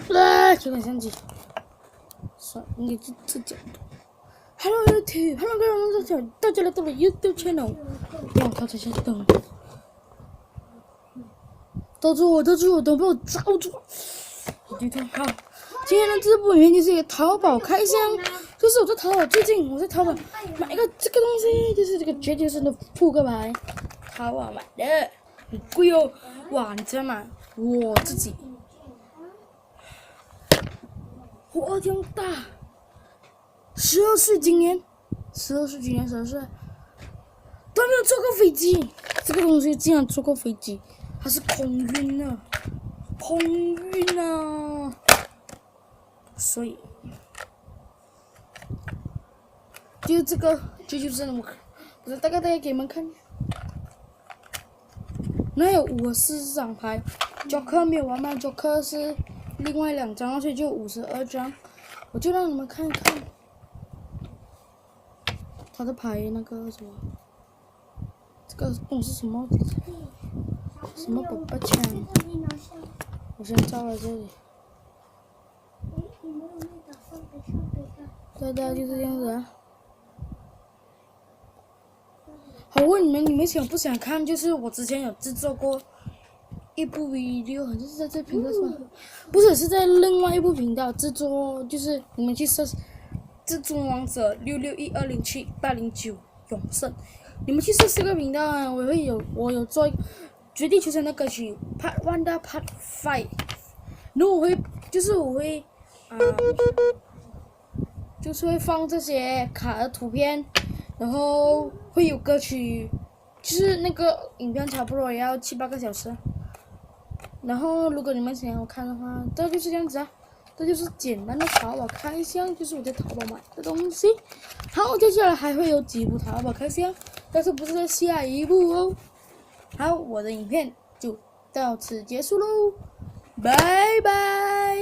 有点相机。算，应该这角度。Hello YouTube，Hello 各位大家来到了 YouTube channel。让我靠这些灯。罩住我，都被我罩住了。今天好，今天的这部影片就是一个淘宝开箱，就是我在淘宝买一个这个东西，就是这个绝绝生的扑克牌，淘宝买的，很贵哦。哇，你知道吗？我自己，我天大，12岁今年，12岁都没有坐过飞机，这个东西竟然坐过飞机，它是空运啊，所以就这个就是我大概给你们看。那有54张牌，Joker 没有玩嘛 ？Joker 是另外2张，所以就52张。我就让你们看一看他的牌那个什么，这个是什么宝宝枪？我先照在这里。对，就是这样子啊。好，问你们想不想看？就是我之前有制作过一部 video， 好像是在这频道是吧？不是，是在另外一部频道制作，就是你们去搜“至尊王者661207809永胜”，你们去搜这个频道啊，我有做绝地求生的歌曲 Part 1到 Part 5，然后我会就是会放这些卡的图片。然后会有歌曲，就是那个影片差不多也要7、8个小时。然后如果你们想要看的话，这就是这样子啊，这就是简单的淘宝开箱，就是我在淘宝买的东西。好，接下来还会有几部淘宝开箱，但是不是在下一部哦。好，我的影片就到此结束喽，拜拜。